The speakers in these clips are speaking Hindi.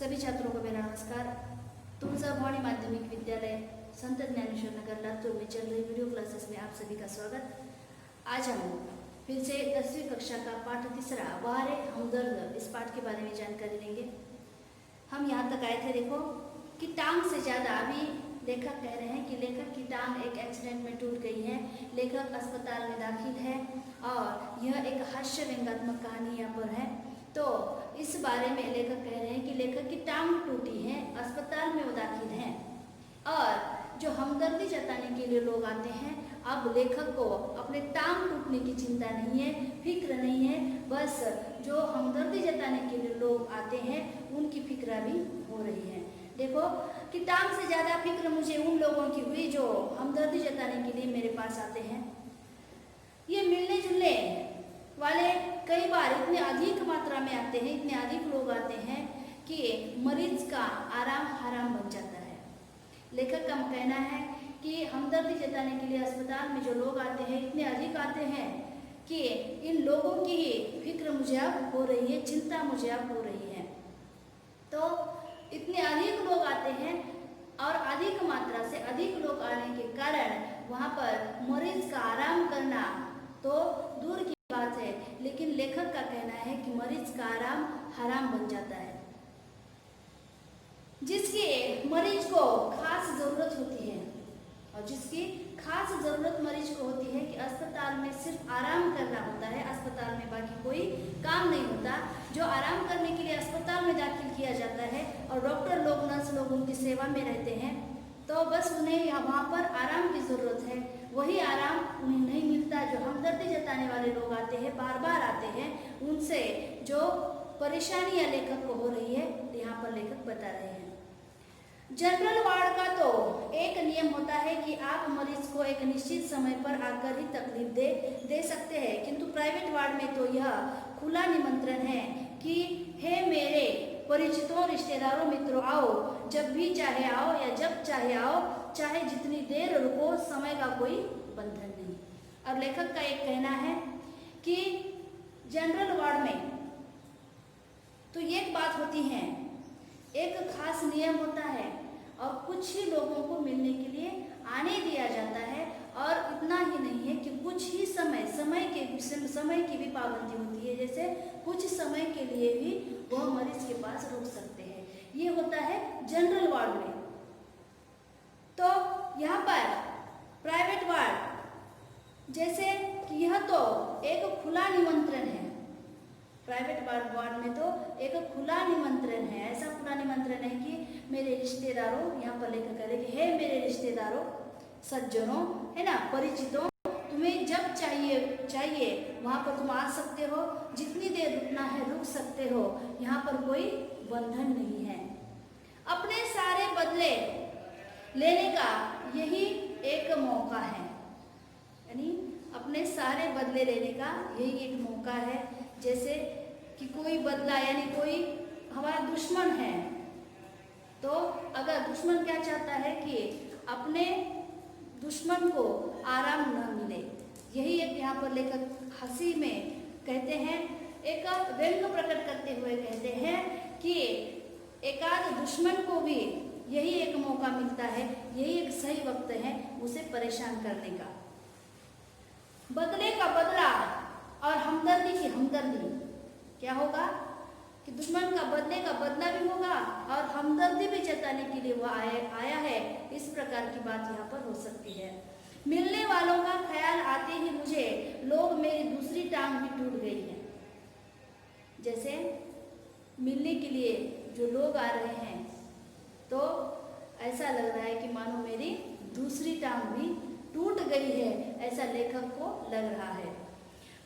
सभी छात्रों को मेरा नमस्कार। तुलसा भवानी माध्यमिक विद्यालय संत ज्ञानेश्वर नगर लातूर में चल रही वीडियो क्लासेस में आप सभी का स्वागत। आज हम फिर से 10वीं कक्षा का पाठ तीसरा वारे हमदर्द इस पाठ के बारे में जानकारी लेंगे। हम यहाँ तक आए थे, देखो कि टांग से ज़्यादा, अभी लेखक कह रहे हैं कि लेखक की टांग एक एक्सीडेंट में टूट गई है, लेखक अस्पताल में दाखिल है और यह एक हास्य व्यंग्यात्मक कहानी यहाँ पर है। तो इस बारे में लेखक कह रहे हैं कि लेखक की टांग टूटी है, अस्पताल में वो दाखिल हैं और जो हमदर्दी जताने के लिए लोग आते हैं, अब लेखक को अपने टांग टूटने की चिंता नहीं है, फिक्र नहीं है, बस जो हमदर्दी जताने के लिए लोग आते हैं उनकी फिक्र भी हो रही है। देखो कि टांग से ज़्यादा फिक्र मुझे उन लोगों की हुई जो हमदर्दी जताने के लिए मेरे पास आते हैं। ये मिलने जुलने वाले कई बार इतने अधिक मात्रा में आते हैं, इतने अधिक लोग आते हैं कि मरीज का आराम हराम बन जाता है। लेखक का कहना है कि हमदर्दी जताने के लिए अस्पताल में जो लोग आते हैं इतने अधिक आते हैं कि इन लोगों की फिक्र मुझे अब हो रही है, चिंता मुझे अब हो रही है। तो इतने अधिक लोग आते हैं और अधिक मात्रा से अधिक लोग आने के कारण वहाँ पर मरीज का आराम करना तो दूर की बात है, लेकिन लेखक का कहना है कि मरीज का आराम हराम बन जाता है। जिसकी मरीज को खास जरूरत होती है और जिसकी खास जरूरत मरीज को होती है कि अस्पताल में सिर्फ आराम करना होता है, अस्पताल में बाकी कोई काम नहीं होता, जो आराम करने के लिए अस्पताल में दाखिल किया जाता है और डॉक्टर लोग, नर्स लोग उनकी सेवा में रहते हैं, तो बस उन्हें यहाँ वहाँ पर आराम की ज़रूरत है। वही आराम उन्हें नहीं मिलता। जो हमदर्दी जताने वाले लोग आते हैं, बार बार आते हैं, उनसे जो परेशानियाँ लेखक को हो रही है यहाँ पर लेखक बता रहे हैं। जनरल वार्ड का तो एक नियम होता है कि आप मरीज को एक निश्चित समय पर आकर ही तकलीफ दे सकते हैं, किंतु प्राइवेट वार्ड में तो यह खुला निमंत्रण है कि हे मेरे परिचितों, रिश्तेदारों, मित्रों, आओ, जब भी चाहे आओ या जब चाहे आओ, चाहे जितनी देर रुको, समय का कोई बंधन नहीं। और लेखक का एक कहना है कि जनरल वार्ड में तो एक बात होती है, एक खास नियम होता है और कुछ ही लोगों को मिलने के लिए आने दिया जाता है, और इतना ही नहीं है कि कुछ ही समय की भी पाबंदी होती है, जैसे कुछ समय के लिए भी वह मरीज के पास रुक सकते हैं। ये होता है जनरल वार्ड में। तो यहाँ पर प्राइवेट वार्ड जैसे कि यह तो एक खुला निमंत्रण है, प्राइवेट वार्ड में तो एक खुला निमंत्रण है। ऐसा खुला निमंत्रण है कि मेरे रिश्तेदारों, यहाँ पर लेकर करें कि हे मेरे रिश्तेदारों, सज्जनों, है ना, परिचितों, तुम्हें जब चाहिए वहाँ पर तुम आ सकते हो, जितनी देर रुकना है रुक सकते हो, यहाँ पर कोई बंधन नहीं है। अपने सारे बदले लेने का यही एक मौका है, यानी अपने सारे बदले लेने का यही एक मौका है। जैसे कि कोई बदला, यानी कोई हमारा दुश्मन है, तो अगर दुश्मन क्या चाहता है कि अपने दुश्मन को आराम न मिले, यही एक यहाँ पर लेखक हंसी में कहते हैं, एक व्यंग प्रकट करते हुए कहते हैं कि एकाध दुश्मन को भी यही एक मौका मिलता है, यही एक सही वक्त है उसे परेशान करने का। बदले का बदला और हमदर्दी की हमदर्दी, क्या होगा कि दुश्मन का बदले का बदला भी होगा और हमदर्दी भी जताने के लिए वह आया है। इस प्रकार की बात यहाँ पर हो सकती है। मिलने वालों का ख्याल आते ही मुझे लोग मेरी दूसरी टांग भी टूट गई है। जैसे मिलने के लिए जो लोग आ रहे हैं तो ऐसा लग रहा है कि मानो मेरी दूसरी टांग भी टूट गई है, ऐसा लेखक को लग रहा है।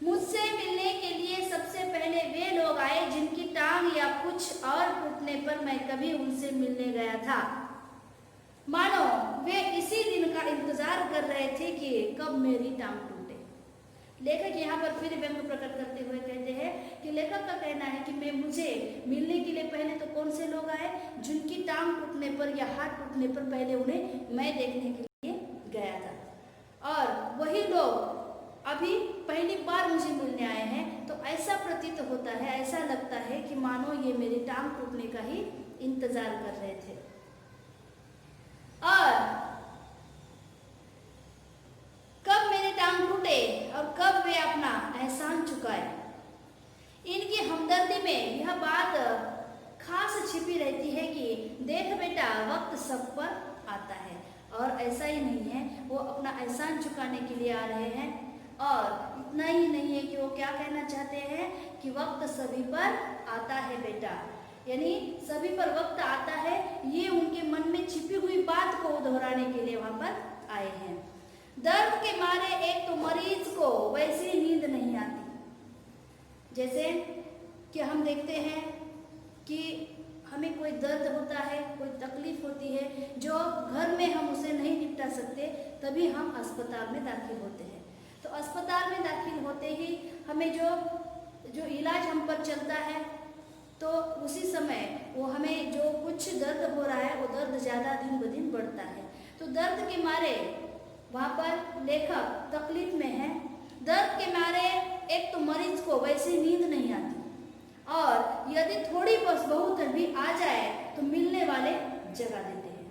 मुझसे मिलने के लिए सबसे पहले वे लोग आए जिनकी टांग या कुछ और टूटने पर मैं कभी उनसे मिलने गया था। मानो वे इसी दिन का इंतजार कर रहे थे कि कब मेरी टांग टूटे। लेखक यहाँ पर फिर व्यंग प्रकट करते हुए कहते हैं कि लेखक का कहना है कि मुझे मिलने के लिए पहले तो कौन से लोग आए, जिनकी टांग टूटने पर या हाथ टूटने पर पहले उन्हें मैं देखने के लिए गया था, और वही लोग अभी पहली बार मुझे मिलने आए हैं। तो ऐसा प्रतीत होता है, ऐसा लगता है कि मानो ये मेरी टांग टूटने का ही इंतजार कर रहे थे। और कब मेरे टांग टूटे और कब वे अपना एहसान चुकाए, इनकी हमदर्दी में यह बात खास छिपी रहती है कि देख बेटा, वक्त सब पर आता है। और ऐसा ही नहीं है, वो अपना एहसान चुकाने के लिए आ रहे हैं। और इतना ही नहीं है कि वो क्या कहना चाहते हैं कि वक्त सभी पर आता है बेटा, यानी सभी पर वक्त आता है, ये उनके मन में छिपी हुई बात को दोहराने के लिए वहां पर आए हैं। दर्द के मारे एक तो मरीज को वैसे ही नींद नहीं आती, जैसे कि हम देखते हैं कि हमें कोई दर्द होता है, कोई तकलीफ होती है जो घर में हम उसे नहीं निपटा सकते, तभी हम अस्पताल में दाखिल होते हैं। तो अस्पताल में दाखिल होते ही हमें जो इलाज हम पर चलता है, तो उसी समय वो हमें जो कुछ दर्द हो रहा है वो दर्द ज़्यादा दिन ब दिन बढ़ता है। तो दर्द के मारे वहाँ पर लेखक तकलीफ में है। दर्द के मारे एक तो मरीज को वैसे नींद नहीं आती, और यदि थोड़ी बहुत भी आ जाए तो मिलने वाले जगा देते हैं।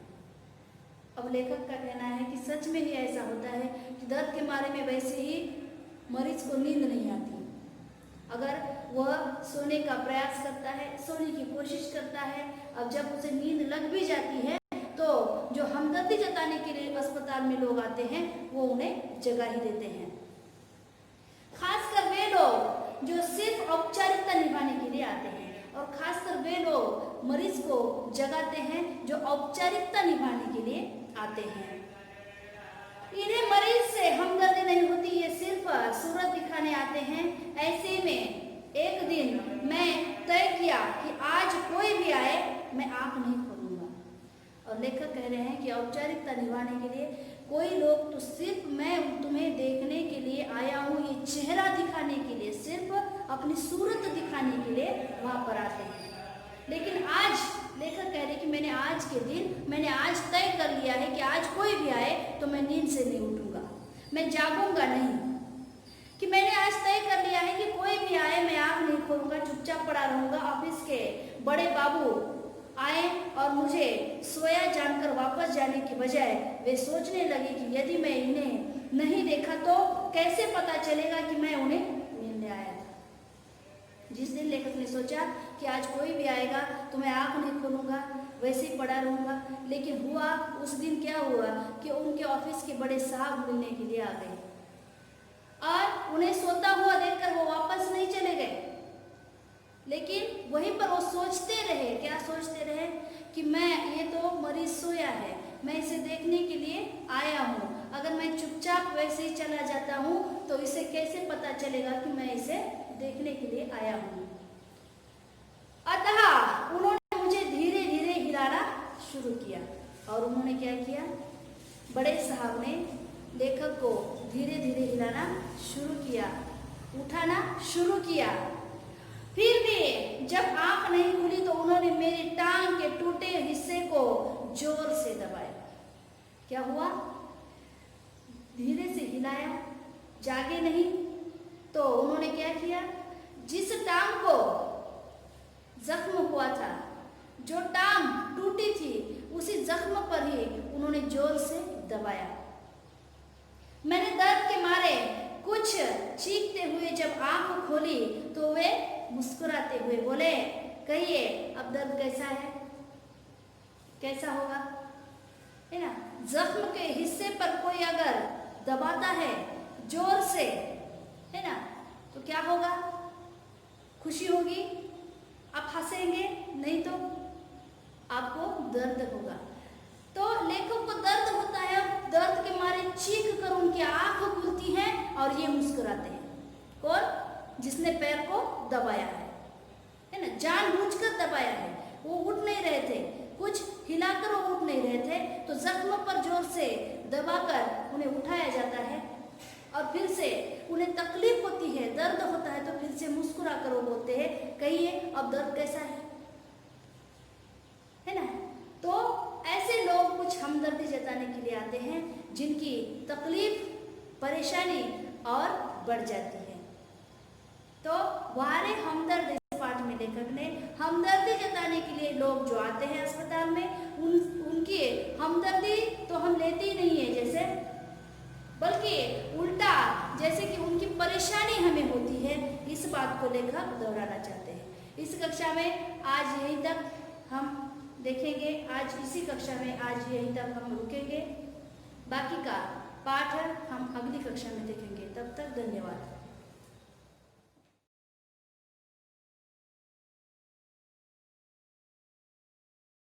अब लेखक का कहना है कि सच में ही ऐसा होता है कि दर्द के मारे में वैसे ही मरीज को नींद नहीं आती। अगर वह सोने का प्रयास करता है, सोने की कोशिश करता है, अब जब उसे नींद लग भी जाती है तो जो हमदर्दी जताने के लिए अस्पताल में लोग आते हैं वो उन्हें जगा ही देते हैं। खासकर वे लोग जो सिर्फ औपचारिकता निभाने के लिए आते हैं, और खासकर वे लोग मरीज को जगाते हैं जो औपचारिकता निभाने के लिए आते हैं। इन्हें मरीज से हमदर्दी नहीं होती, ये सिर्फ सूरत दिखाने आते हैं। ऐसे में एक दिन मैं तय किया कि आज कोई भी आए मैं आंख नहीं खोलूंगा। और लेखक कह रहे हैं कि औपचारिकता निभाने के लिए कोई लोग तो सिर्फ मैं तुम्हें देखने के लिए आया हूँ, ये चेहरा दिखाने के लिए, सिर्फ अपनी सूरत दिखाने के लिए वहाँ पर आते हैं। लेकिन आज लेखक कह रहे कि मैंने आज तय कर लिया है कि आज कोई भी आए तो मैं नींद से नहीं उठूंगा, मैं जागूंगा नहीं, कि मैंने आज तय कर लिया है कि कोई भी आए मैं आँख नहीं खोलूंगा, चुपचाप पड़ा रहूंगा। ऑफिस के बड़े बाबू आए और मुझे सोया जानकर वापस जाने की बजाय वे सोचने लगे कि यदि मैं इन्हें नहीं देखा तो कैसे पता चलेगा कि मैं उन्हें मिलने आया था। जिस दिन लेखक ने सोचा कि आज कोई भी आएगा तो मैं आँख नहीं खोलूंगा, वैसे ही पड़ा रहूंगा, लेकिन हुआ उस दिन क्या हुआ कि उनके ऑफिस के बड़े साहब मिलने के लिए आ गए और उन्हें सोता हुआ देखकर वो वापस नहीं चले गए, लेकिन वहीं पर वो सोचते रहे। क्या सोचते रहे कि ये तो मरीज सोया है, मैं इसे देखने के लिए आया हूँ, अगर मैं चुपचाप वैसे ही चला जाता हूँ तो इसे कैसे पता चलेगा कि मैं इसे देखने के लिए आया हूँ। अतः उन्होंने मुझे धीरे धीरे हिलाना शुरू किया। और उन्होंने क्या किया, बड़े साहब ने लेखक को धीरे धीरे हिलाना शुरू किया, उठाना शुरू किया। फिर भी जब आंख नहीं खुली तो उन्होंने मेरी टांग के टूटे हिस्से को जोर से दबाया। क्या हुआ, धीरे से हिलाया, जागे नहीं, तो उन्होंने क्या किया, जिस टांग को जख्म हुआ था, जो टांग टूटी थी, उसी जख्म पर ही उन्होंने जोर से दबाया। मैंने दर्द के मारे कुछ चीखते हुए जब आंख खोली तो वे मुस्कुराते हुए बोले, कहिए अब दर्द कैसा है, कैसा होगा, है ना। जख्म के हिस्से पर कोई अगर दबाता है जोर से, है ना, तो क्या होगा, खुशी होगी, आप हंसेंगे, नहीं तो आपको दर्द होगा। तो लेखक को दर्द होता है, दर्द के मारे चीख कर उनकी आंख खुलती है और ये मुस्कुराते हैं। कौन, जिसने पैर को दबाया है ना, जानबूझकर दबाया है, वो उठ नहीं रहे थे, कुछ हिलाकर वो उठ नहीं रहे थे, तो जख्म पर जोर से दबाकर उन्हें उठाया जाता है और फिर से उन्हें तकलीफ होती है, दर्द होता है, तो फिर से मुस्कुरा कर वो बोलते हैं, कहिए अब दर्द कैसा है ना। तो ऐसे लोग कुछ हमदर्दी जताने के लिए आते हैं जिनकी तकलीफ, परेशानी और बढ़ जाती है। तो वारे हमदर्द इस पाठ कहानी में लेखक ने हमदर्दी जताने के लिए लोग जो आते हैं अस्पताल में उनकी हमदर्दी तो हम लेते ही नहीं है जैसे, बल्कि उल्टा जैसे कि उनकी परेशानी हमें होती है, इस बात को लेखक दोहराना चाहते हैं। इस कक्षा में आज यहीं तक हम देखेंगे, आज इसी कक्षा में आज यहीं तक हम रुकेंगे। बाकी का पाठ हम अगली कक्षा में देखेंगे। तब तक धन्यवाद।